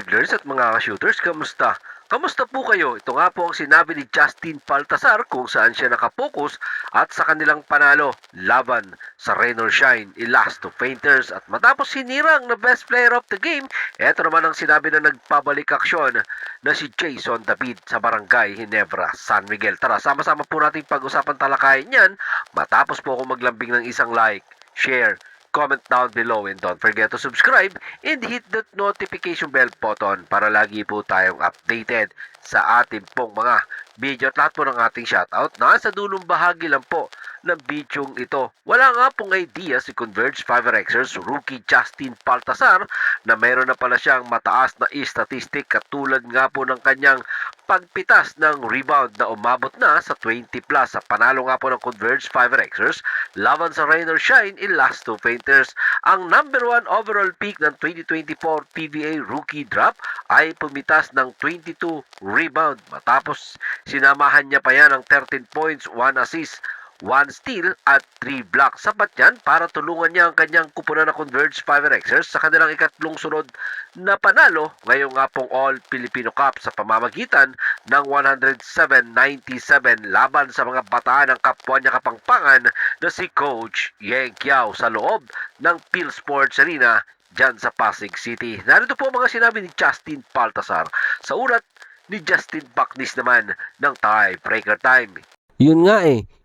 ka-dribblers at mga ka-shooters, kamusta? Kamusta po kayo? Ito nga po ang sinabi ni Justin Baltasar kung saan siya nakapokus at sa kanilang panalo laban sa Rain or Shine, Elasto Painters. At matapos sinirang na best player of the game, ito naman ang sinabi na nagpabalik aksyon na si Jason David sa Barangay Ginebra, San Miguel. Tara, sama-sama po natin pag-usapan talakayan yan matapos po ako maglambing ng isang like, share, comment down below and don't forget to subscribe and hit that notification bell button para lagi po tayong updated sa ating pong mga video at lahat po ng ating shoutout. Nasa dulong bahagi lang po ng bidyong ito. Wala nga pong idea si Converge 5Rxers rookie Justin Baltasar na mayroon na pala siyang mataas na statistic katulad nga po ng kanyang pagpitas ng rebound na umabot na sa 20 plus. Sa panalo nga po ng Converge 5Rxers laban sa Rain or Shine, Elasto Painters. Ang number 1 overall pick ng 2024 PBA rookie draft ay pumitas ng 22 rebound matapos sinamahan niya pa yan ng 13 points, 1 assist, 1 steal at 3 blocks. Sapat yan para tulungan niya ang kanyang kupunan na Converge 5Rxers sa kanilang ikatlong sunod na panalo ngayong nga pong All Filipino Cup sa pamamagitan ng 107-97 laban sa mga bataan ng kapwa niya Kapampangan na si Coach Yeng Kiao sa loob ng Phil Sports Arena dyan sa Pasig City. Narito po mga sinabi ni Justin Baltasar sa ulat ni Justin Baknis naman ng Tiebreaker Time. Yun nga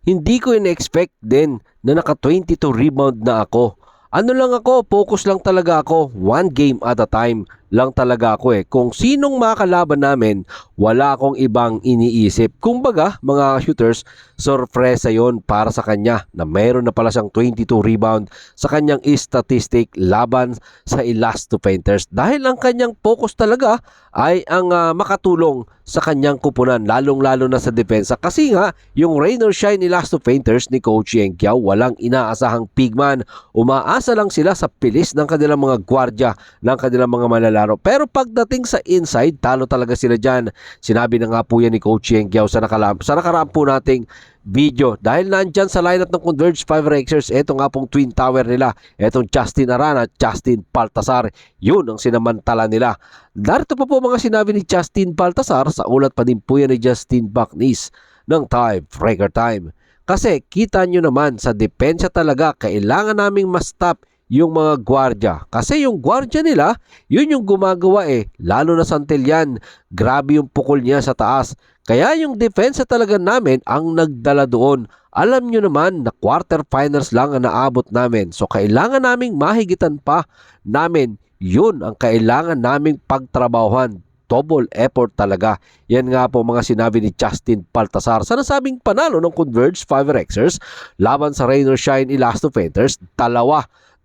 hindi ko in-expect din na naka 22 rebound na ako. Ano lang ako, focus lang talaga ako, one game at a time lang talaga ako Kung sinong makakalaban namin, wala akong ibang iniisip. Kumbaga, mga shooters, sorpresa yon para sa kanya na mayroon na pala siyang 22 rebound sa kanyang statistic laban sa Elasto Painters. Dahil ang kanyang focus talaga ay ang makatulong sa kanyang kupunan, lalong-lalo na sa depensa. Kasi nga, yung Rain or Shine Elasto Painters ni Coach Yeng Kiao, walang inaasahang pigman. Umaasa lang sila sa pilis ng kanilang mga gwardya, ng kanilang mga malalaro. Pero pagdating sa inside, talo talaga sila dyan. Sinabi na nga po yan ni Coach Yeng Kiao sa nakaraan po nating video. Dahil nandyan sa lineup ng Converge 5Rxers, eto nga pong twin tower nila, etong Justin Arana, Justin Baltasar, yun ang sinamantala nila. Narito pa po mga sinabi ni Justin Baltasar sa ulat pa din po yan ni Justin Baknis ng Tiebreaker Time. Kasi kita nyo naman sa depensa talaga, kailangan naming ma-stop yung mga gwardya. Kasi yung gwardya nila, yun yung gumagawa Lalo na Santillan, grabe yung pukol niya sa taas. Kaya yung depensa talaga namin ang nagdala doon. Alam nyo naman na quarterfinals lang ang naabot namin. So kailangan naming mahigitan pa namin. Yun ang kailangan naming pagtrabahuhan. Double effort talaga. Yan nga po mga sinabi ni Justin Baltasar sa nasabing panalo ng Converge 5Rxers laban sa Rain or Shine Elasto Painters.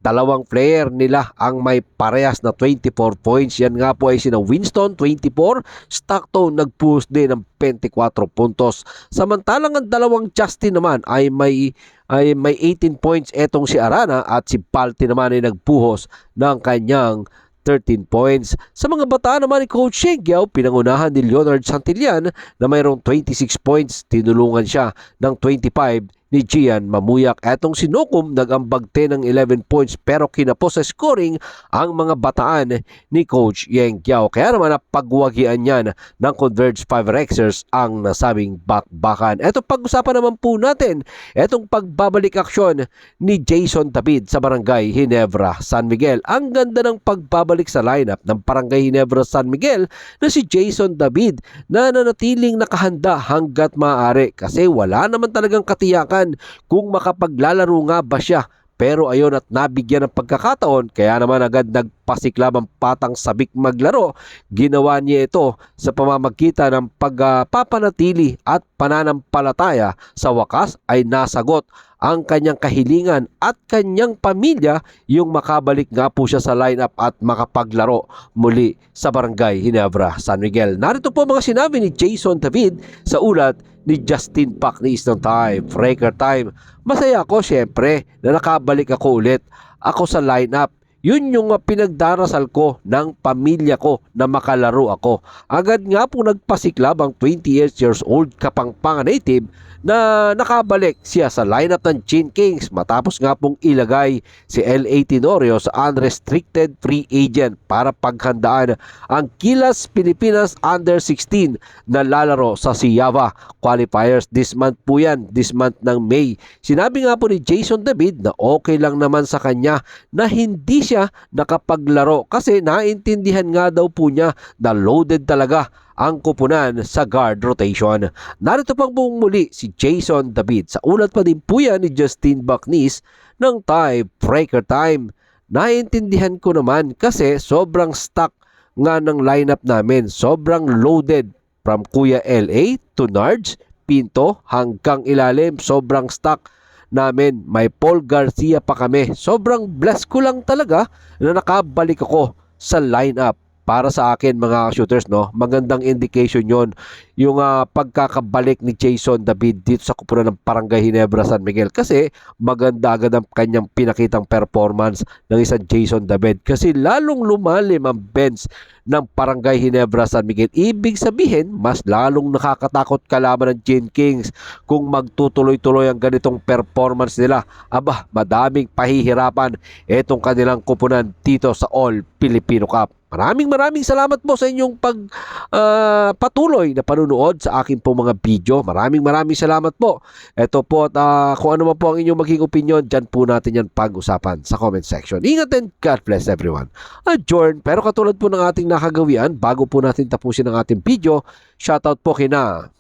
Dalawang player nila ang may parehas na 24 points. Yan nga po ay sina Winston 24, Stockton nag-boost din ng 24 puntos. Samantalang ang dalawang Justin naman ay may 18 points etong si Arana at si Palti naman ay nagpuhos ng kanyang 13 points. Sa mga bata naman ni Coach Yeng Kiao, pinangunahan ni Leonard Santillan na mayroong 26 points. Tinulungan siya ng 25 ni Gian Mamuyak. Etong si Nukum nag-ambag 10 ng 11 points pero kinapos sa scoring ang mga bataan ni Coach Yeng Kiao. Kaya naman napagwagian niyan ng Converge 5Rxers ang nasabing bakbakan. Eto pag-usapan naman po natin etong pagbabalik aksyon ni Jason David sa Barangay Ginebra, San Miguel. Ang ganda ng pagbabalik sa lineup ng Barangay Ginebra, San Miguel na si Jason David na nanatiling nakahanda hanggat maaari kasi wala naman talagang katiyakan kung makapaglalaro nga ba siya. Pero ayon at nabigyan ng pagkakataon, kaya naman agad nagpasiklam ang Patang Sabik maglaro. Ginawa niya ito sa pamamagitan ng pagpapanatili at pananampalataya. Sa wakas ay nasagot ang kanyang kahilingan at kanyang pamilya yung makabalik nga po siya sa lineup at makapaglaro muli sa Barangay Ginebra, San Miguel. Narito po mga sinabi ni Jason David sa ulat ni Justin Baknis ng Tiebreaker Time. Masaya ako syempre na nakabalik ako ulit. Ako sa lineup. Yun yung pinagdarasal ko ng pamilya ko na makalaro ako. Agad nga po nagpasiklab ang 28 years old Kapampangan native na nakabalik siya sa lineup ng Chin Kings matapos nga pong ilagay si L.A. Tenorio sa unrestricted free agent para paghandaan ang Gilas Pilipinas Under-16 na lalaro sa Siava qualifiers this month po yan, this month ng May. Sinabi nga po ni Jason David na okay lang naman sa kanya na hindi siya nakapaglaro kasi naintindihan nga daw po niya na loaded talaga ang kupunan sa guard rotation. Narito pang buong muli si Jason David. Sa ulat pa din po yan ni Justin Bacnis ng Tie Breaker Time. Naintindihan ko naman kasi sobrang stock nga ng lineup namin. Sobrang loaded from Kuya LA to Nards, Pinto hanggang ilalim. Sobrang stock namin. May Paul Garcia pa kami. Sobrang blessed ko lang talaga na nakabalik ako sa lineup. Para sa akin mga shooters, no, magandang indication yon yung pagkakabalik ni Jason David dito sa kupunan ng Barangay Ginebra San Miguel kasi maganda agad ang kanyang pinakitang performance ng isang Jason David kasi lalong lumalim ang bench ng Barangay Ginebra San Miguel. Ibig sabihin, mas lalong nakakatakot kalaban ng Chin Kings kung magtutuloy-tuloy ang ganitong performance nila. Aba, madaming pahihirapan itong kanilang kupunan dito sa All Filipino Cup. Maraming salamat po sa inyong patuloy na panunood sa akin po mga video. Maraming salamat po. Ito po at kung ano man po ang inyong maging opinion, dyan po natin yan pag-usapan sa comment section. Ingat and God bless everyone. Adjourn. Pero katulad po ng ating nakagawian, bago po natin tapusin ang ating video, shoutout po kina